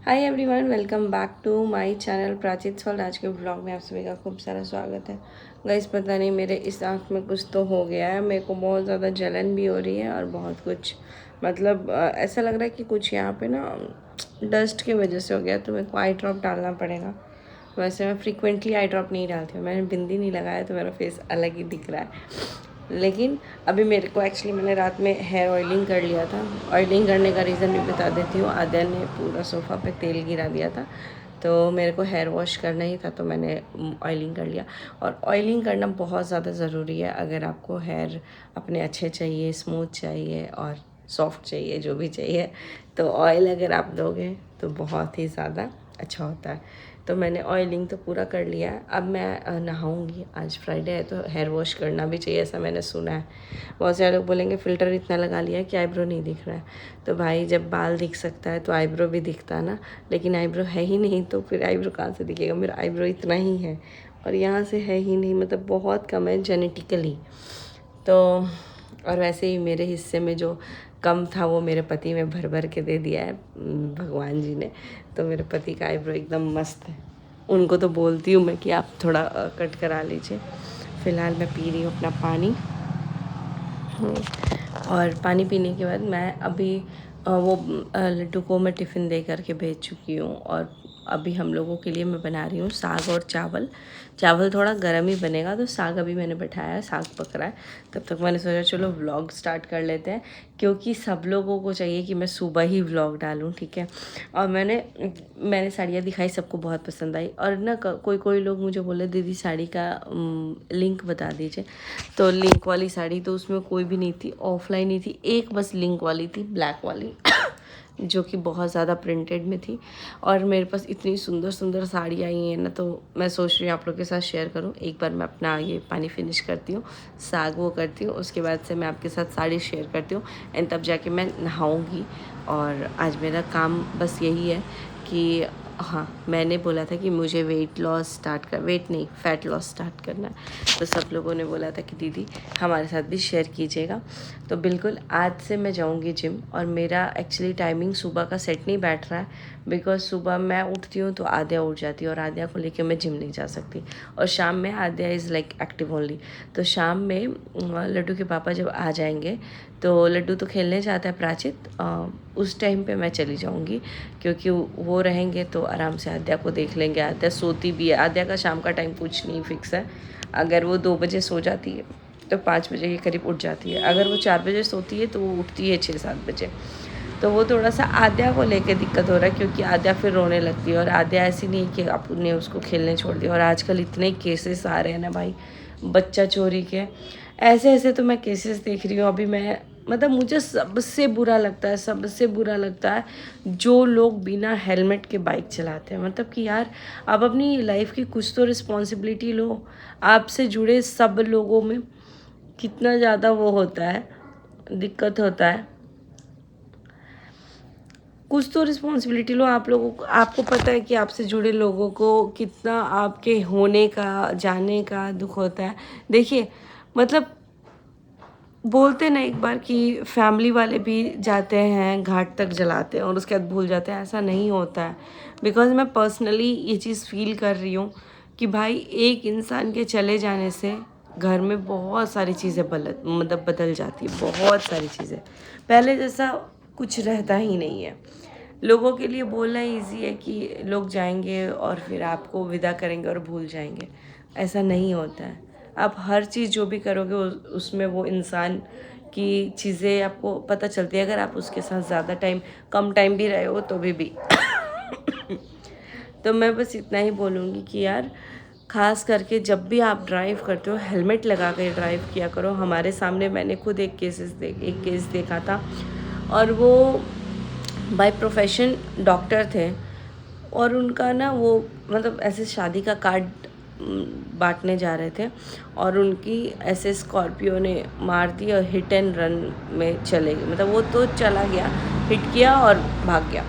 Hi everyone, welcome back to my channel Prachit world. आज के blog में आप सभी का खूब सारा स्वागत है। गाइस, पता नहीं मेरे इस आँख में कुछ तो हो गया है। मेरे को बहुत ज़्यादा जलन भी हो रही है और बहुत कुछ मतलब ऐसा लग रहा है कि कुछ यहाँ पे ना डस्ट की वजह से हो गया, तो मेरे को आई ड्रॉप डालना पड़ेगा। वैसे मैं फ्रीक्वेंटली आई ड्रॉप नहीं डालती हूँ, मैंने बिंदी नहीं लगाया तो मेरा फेस अलग ही दिख रहा है। लेकिन अभी मेरे को एक्चुअली मैंने रात में हेयर ऑयलिंग कर लिया था। ऑयलिंग करने का रीज़न भी बता देती हूँ। आद्या ने पूरा सोफ़ा पे तेल गिरा दिया था, तो मेरे को हेयर वॉश करना ही था, तो मैंने ऑयलिंग कर लिया। और ऑयलिंग करना बहुत ज़्यादा ज़रूरी है अगर आपको हेयर अपने अच्छे चाहिए, स्मूथ चाहिए और सॉफ्ट चाहिए, जो भी चाहिए। तो ऑयल अगर आप दोगे तो बहुत ही ज़्यादा अच्छा होता है। तो मैंने ऑयलिंग तो पूरा कर लिया है। अब मैं नहाऊंगी। आज फ्राइडे है तो हेयर वॉश करना भी चाहिए, ऐसा मैंने सुना है। बहुत सारे लोग बोलेंगे फ़िल्टर इतना लगा लिया है कि आईब्रो नहीं दिख रहा है। तो भाई, जब बाल दिख सकता है तो आईब्रो भी दिखता है ना। लेकिन आईब्रो है ही नहीं, तो फिर आईब्रो कहाँ से दिखेगा। मेरा आईब्रो इतना ही है और यहाँ से है ही नहीं, मतलब बहुत कम है जेनेटिकली। तो और वैसे ही मेरे हिस्से में जो कम था वो मेरे पति में भर भर के दे दिया है भगवान जी ने। तो मेरे पति का आईब्रो एकदम मस्त है। उनको तो बोलती हूँ मैं कि आप थोड़ा कट करा लीजिए। फ़िलहाल मैं पी रही हूँ अपना पानी। और पानी पीने के बाद मैं अभी वो लड्डू को मैं टिफ़िन दे करके भेज चुकी हूँ। और अभी हम लोगों के लिए मैं बना रही हूँ साग और चावल। चावल थोड़ा गर्म ही बनेगा, तो साग अभी मैंने बैठाया है, साग पक रहा है। तब तक मैंने सोचा चलो व्लॉग स्टार्ट कर लेते हैं, क्योंकि सब लोगों को चाहिए कि मैं सुबह ही व्लॉग डालूँ, ठीक है। और मैंने साड़ियाँ दिखाई, सबको बहुत पसंद आई। और ना कोई कोई लोग मुझे बोले दीदी साड़ी का लिंक बता दीजिए। तो लिंक वाली साड़ी तो उसमें कोई भी नहीं थी, ऑफलाइन ही थी। एक बस लिंक वाली थी, ब्लैक वाली जो कि बहुत ज़्यादा प्रिंटेड में थी। और मेरे पास इतनी सुंदर सुंदर साड़ी आई हैं ना, तो मैं सोच रही हूँ आप लोग के साथ शेयर करूँ। एक बार मैं अपना ये पानी फिनिश करती हूँ, साग वो करती हूँ, उसके बाद से मैं आपके साथ साड़ी शेयर करती हूँ। एंड तब जाके मैं नहाऊँगी। और आज मेरा काम बस यही है कि हाँ, मैंने बोला था कि मुझे वेट नहीं, फ़ैट लॉस स्टार्ट करना है। तो सब लोगों ने बोला था कि दीदी हमारे साथ भी शेयर कीजिएगा। तो बिल्कुल आज से मैं जाऊंगी जिम। और मेरा एक्चुअली टाइमिंग सुबह का सेट नहीं बैठ रहा है, बिकॉज सुबह मैं उठती हूँ तो आद्या उठ जाती है और आद्या को लेके मैं जिम नहीं जा सकती। और शाम में आद्या इज़ लाइक एक्टिव ओनली। तो शाम में लड्डू के पापा जब आ जाएंगे, तो लड्डू तो खेलने जाता है प्राचित, उस टाइम पे मैं चली जाऊंगी, क्योंकि वो रहेंगे तो आराम से आद्या को देख लेंगे। आद्या सोती भी है, आद्या का शाम का टाइम कुछ नहीं फिक्स है। अगर वो 2 बजे सो जाती है तो 5 बजे के करीब उठ जाती है। अगर वो 4 बजे सोती है तो वो उठती है 6-7 बजे। तो वो थोड़ा सा आद्या को लेके दिक्कत हो रहा है, क्योंकि आद्या फिर रोने लगती है। और आद्या ऐसी नहीं है कि आपने उसको खेलने छोड़ दिया। और आजकल इतने केसेस आ रहे हैं ना भाई, बच्चा चोरी के, ऐसे ऐसे तो मैं केसेस देख रही हूँ अभी। मैं मतलब मुझे सबसे बुरा लगता है जो लोग बिना हेलमेट के बाइक चलाते हैं। मतलब कि यार, आप अपनी लाइफ की कुछ तो रिस्पॉन्सिबिलिटी लो। आपसे जुड़े सब लोगों में कितना ज़्यादा वो होता है, दिक्कत होता है। कुछ तो रिस्पॉन्सिबिलिटी लो आप लोगों को। आपको पता है कि आपसे जुड़े लोगों को कितना आपके होने का, जाने का दुख होता है। देखिए, मतलब बोलते ना एक बार कि फैमिली वाले भी जाते हैं घाट तक जलाते हैं और उसके बाद भूल जाते हैं, ऐसा नहीं होता है। बिकॉज़ मैं पर्सनली ये चीज़ फील कर रही हूँ कि भाई, एक इंसान के चले जाने से घर में बहुत सारी चीज़ें बदल जाती है। बहुत सारी चीज़ें पहले जैसा कुछ रहता ही नहीं है। लोगों के लिए बोलना ईजी है कि लोग जाएंगे और फिर आपको विदा करेंगे और भूल जाएंगे। ऐसा नहीं होता है। आप हर चीज़ जो भी करोगे उसमें वो इंसान की चीज़ें आपको पता चलती है। अगर आप उसके साथ ज़्यादा टाइम, कम टाइम भी रहे हो तो भी तो मैं बस इतना ही बोलूँगी कि यार, ख़ास करके जब भी आप ड्राइव करते हो हेलमेट लगा कर ड्राइव किया करो। हमारे सामने मैंने खुद एक केस देखा था। और वो बाय प्रोफेशन डॉक्टर थे। और उनका ना वो मतलब ऐसे शादी का कार्ड बांटने जा रहे थे, और उनकी ऐसे स्कॉर्पियो ने मार दी और हिट एंड रन में चले गए। मतलब वो तो चला गया, हिट किया और भाग गया।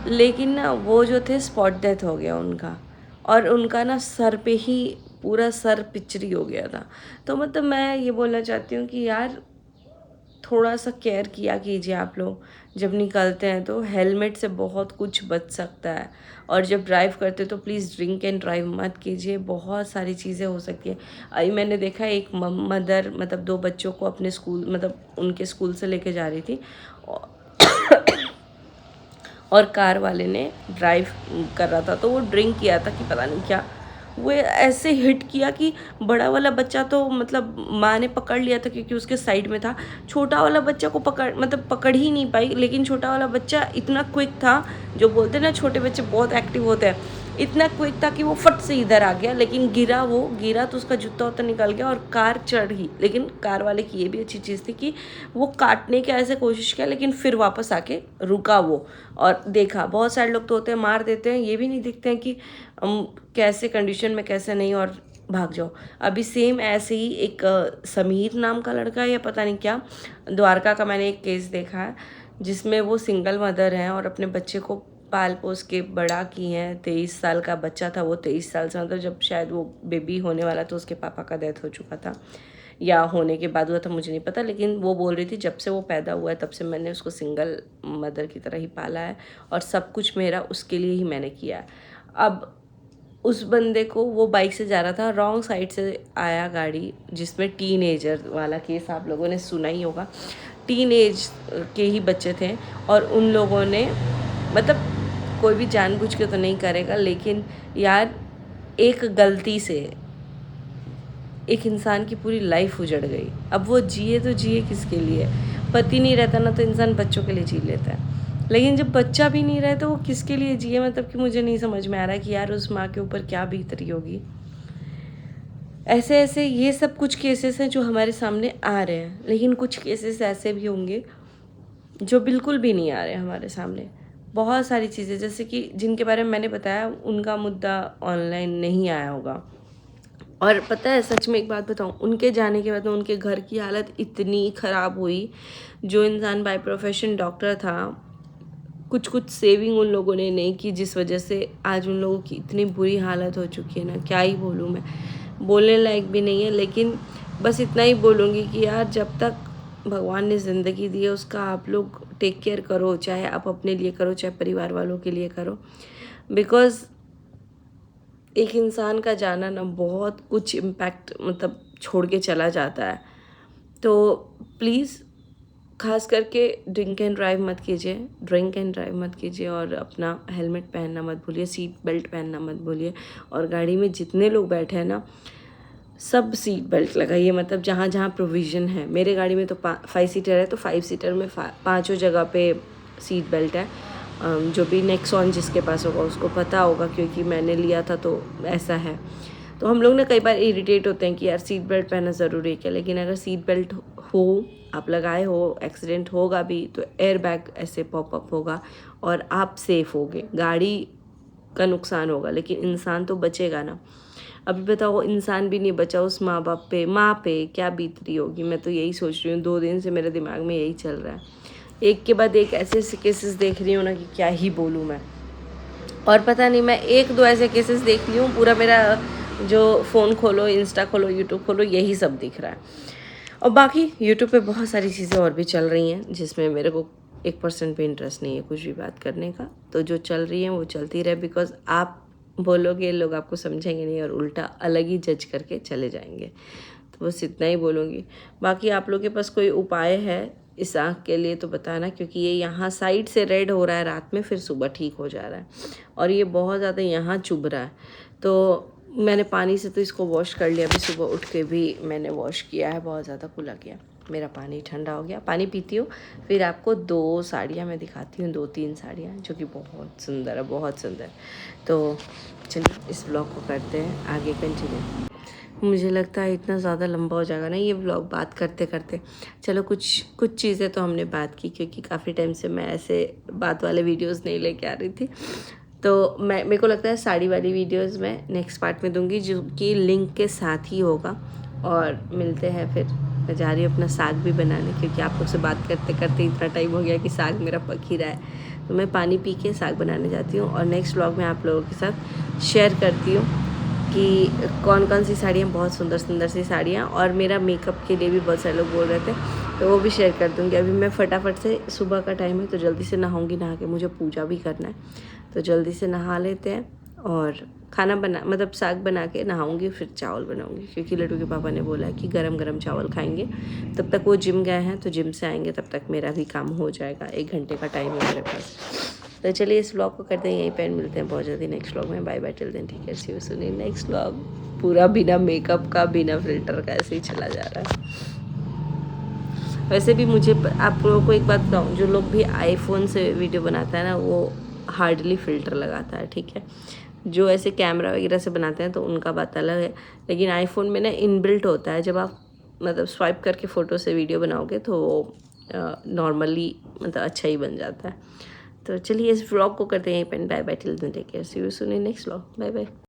लेकिन ना वो जो थे, स्पॉट डेथ हो गया उनका। और उनका ना सर पे ही पूरा सर पिचरी हो गया था। तो मतलब मैं ये बोलना चाहती हूँ कि यार, थोड़ा सा केयर किया कीजिए आप लोग जब निकलते हैं, तो हेलमेट से बहुत कुछ बच सकता है। और जब ड्राइव करते तो प्लीज़ ड्रिंक एंड ड्राइव मत कीजिए, बहुत सारी चीज़ें हो सकती है। अभी मैंने देखा एक मदर मतलब 2 बच्चों को अपने स्कूल मतलब उनके स्कूल से लेके जा रही थी और कार वाले ने ड्राइव कर रहा था, तो वो ड्रिंक किया था कि पता नहीं क्या, वो ऐसे हिट किया कि बड़ा वाला बच्चा तो मतलब माँ ने पकड़ लिया था क्योंकि उसके साइड में था, छोटा वाला बच्चा को पकड़ ही नहीं पाई। लेकिन छोटा वाला बच्चा इतना क्विक था, जो बोलते हैं ना छोटे बच्चे बहुत एक्टिव होते हैं, इतना क्विक था कि वो फट से इधर आ गया। लेकिन गिरा तो उसका जूता उतना निकल गया और कार चढ़ी। लेकिन कार वाले की ये भी अच्छी चीज़ थी कि वो काटने की ऐसे कोशिश किया, लेकिन फिर वापस आके रुका वो और देखा। बहुत सारे लोग तो होते हैं मार देते हैं, ये भी नहीं देखते हैं कि कैसे कंडीशन में कैसे नहीं, और भाग जाओ। अभी सेम ऐसे ही एक समीर नाम का लड़का है या पता नहीं क्या, द्वारका का मैंने एक केस देखा है जिसमें वो सिंगल मदर हैं और अपने बच्चे को पाल पोस के बड़ा की हैं। 23 साल का बच्चा था वो, 23 साल से मतलब जब शायद वो बेबी होने वाला तो उसके पापा का डेथ हो चुका था या होने के बाद हुआ था, मुझे नहीं पता। लेकिन वो बोल रही थी जब से वो पैदा हुआ है तब से मैंने उसको सिंगल मदर की तरह ही पाला है और सब कुछ मेरा उसके लिए ही मैंने किया है। अब उस बंदे को, वो बाइक से जा रहा था, रॉन्ग साइड से आया गाड़ी जिसमें टीनेजर वाला केस आप लोगों ने सुना ही होगा। टीनेज के ही बच्चे थे और उन लोगों ने मतलब कोई भी जानबूझ के तो नहीं करेगा, लेकिन यार एक गलती से एक इंसान की पूरी लाइफ उजड़ गई। अब वो जिए तो जिए किसके लिए? पति नहीं रहता ना तो इंसान बच्चों के लिए जी लेता है, लेकिन जब बच्चा भी नहीं रहे तो वो किसके लिए जिए? मतलब कि मुझे नहीं समझ में आ रहा है कि यार उस माँ के ऊपर क्या बीत रही होगी। ऐसे ऐसे ये सब कुछ केसेस हैं जो हमारे सामने आ रहे हैं, लेकिन कुछ केसेस ऐसे भी होंगे जो बिल्कुल भी नहीं आ रहे हमारे सामने। बहुत सारी चीज़ें जैसे कि जिनके बारे में मैंने बताया उनका मुद्दा ऑनलाइन नहीं आया होगा। और पता है सच में एक बात बताऊँ, उनके जाने के बाद उनके घर की हालत इतनी ख़राब हुई। जो इंसान बाय प्रोफेशन डॉक्टर था, कुछ कुछ सेविंग उन लोगों ने नहीं की, जिस वजह से आज उन लोगों की इतनी बुरी हालत हो चुकी है ना, क्या ही बोलूँ मैं, बोलने लायक भी नहीं है। लेकिन बस इतना ही बोलूँगी कि यार जब तक भगवान ने ज़िंदगी दी है उसका आप लोग टेक केयर करो, चाहे आप अपने लिए करो चाहे परिवार वालों के लिए करो। बिकॉज़ एक इंसान का जाना ना बहुत कुछ इम्पैक्ट मतलब छोड़ के चला जाता है। तो प्लीज़ ख़ास करके ड्रिंक एंड ड्राइव मत कीजिए और अपना हेलमेट पहनना मत भूलिए, सीट बेल्ट पहनना मत भूलिए। और गाड़ी में जितने लोग बैठे हैं ना, सब सीट बेल्ट लगाइए, मतलब जहाँ जहाँ प्रोविज़न है। मेरे गाड़ी में तो 5 सीटर है, तो 5 सीटर में 5 जगह पे सीट बेल्ट है। जो भी नेक्सॉन जिसके पास होगा उसको पता होगा, क्योंकि मैंने लिया था तो ऐसा है। तो हम लोग ना कई बार इरिटेट होते हैं कि यार सीट बेल्ट पहनना ज़रूरी है क्या, लेकिन अगर सीट बेल्ट हो, आप लगाए हो, एक्सीडेंट होगा भी तो एयर बैग ऐसे पॉपअप होगा और आप सेफ़ होगे। गाड़ी का नुकसान होगा लेकिन इंसान तो बचेगा ना। अभी बताओ, इंसान भी नहीं बचा, उस माँ पे क्या बीत रही होगी। मैं तो यही सोच रही हूँ, 2 दिन से मेरे दिमाग में यही चल रहा है। एक के बाद एक ऐसे ऐसे केसेस देख रही हूँ ना कि क्या ही बोलूँ मैं। और पता नहीं, मैं 1-2 ऐसे केसेस देख ली हूँ, पूरा मेरा जो फ़ोन खोलो, इंस्टा खोलो, यूट्यूब खोलो, यही सब दिख रहा है। और बाकी यूट्यूब पे बहुत सारी चीज़ें और भी चल रही हैं जिसमें मेरे को 1% भी इंटरेस्ट नहीं है कुछ भी बात करने का। तो जो चल रही हैं वो चलती रहे, बिकॉज़ आप बोलोगे लोग आपको समझेंगे नहीं और उल्टा अलग ही जज करके चले जाएंगे। तो बस इतना ही बोलूँगी। बाकी आप लोग के पास कोई उपाय है इस आँख के लिए तो बताना, क्योंकि ये यहाँ साइड से रेड हो रहा है रात में, फिर सुबह ठीक हो जा रहा है और ये बहुत ज़्यादा यहाँ चुभ रहा है। तो मैंने पानी से तो इसको वॉश कर लिया, अभी सुबह उठ के भी मैंने वॉश किया है, बहुत ज़्यादा कुला किया, मेरा पानी ठंडा हो गया। पानी पीती हूँ, फिर आपको 2 साड़ियाँ मैं दिखाती हूँ, 2-3 साड़ियाँ जो कि बहुत सुंदर है, बहुत सुंदर। तो चलिए इस ब्लॉग को करते हैं आगे कंटिन्यू। मुझे लगता है इतना ज़्यादा लंबा हो जाएगा ना ये व्लॉग बात करते करते। चलो कुछ चीज़ें तो हमने बात की, क्योंकि काफ़ी टाइम से मैं ऐसे बात वाले वीडियोस नहीं लेके आ रही थी। तो मेरे को लगता है साड़ी वाली वीडियोस मैं नेक्स्ट पार्ट में दूंगी, जो कि लिंक के साथ ही होगा। और मिलते हैं फिर। मैं जा रही हूँ अपना साग भी बनाने, क्योंकि आप लोग से बात करते करते इतना टाइम हो गया कि साग मेरा पक ही रहा है। तो मैं पानी पी के साग बनाने जाती हूँ और नेक्स्ट व्लॉग में आप लोगों के साथ शेयर करती हूँ कि कौन कौन सी साड़ियाँ, बहुत सुंदर सुंदर सी साड़ियाँ। और मेरा मेकअप के लिए भी बहुत सारे लोग बोल रहे थे तो वो भी शेयर कर दूँगी। अभी मैं फटाफट से, सुबह का टाइम है तो जल्दी से नहाऊँगी, नहा के मुझे पूजा भी करना है, तो जल्दी से नहा लेते हैं और खाना बना, मतलब साग बना के नहाऊँगी, फिर चावल बनाऊँगी, क्योंकि लड्डू के पापा ने बोला है कि गरम गरम चावल खाएंगे। तब तक वो जिम गए हैं, तो जिम से आएंगे तब तक मेरा भी काम हो जाएगा। 1 घंटे का टाइम है मेरे पास। तो चलिए इस व्लॉग को करते हैं यहीं पे, मिलते हैं बहुत जल्दी नेक्स्ट व्लॉग में। Bye bye, till then take care, see you soon in next vlog. पूरा बिना मेकअप का, बिना फिल्टर का ऐसे ही चला जा रहा है। वैसे भी मुझे, आप लोगों को एक बात बताऊँ, जो लोग भी आईफोन से वीडियो बनाता है ना, वो हार्डली फ़िल्टर लगाता है, ठीक है। जो ऐसे कैमरा वगैरह से बनाते हैं तो उनका बात अलग है, लेकिन आईफोन में ना इनबिल्ट होता है, जब आप मतलब स्वाइप करके फ़ोटो से वीडियो बनाओगे तो नॉर्मली मतलब अच्छा ही बन जाता है। तो चलिए इस व्लॉग को करते हैं यहीं पे। Bye bye, till then take care, see you soon in next vlog. Bye bye.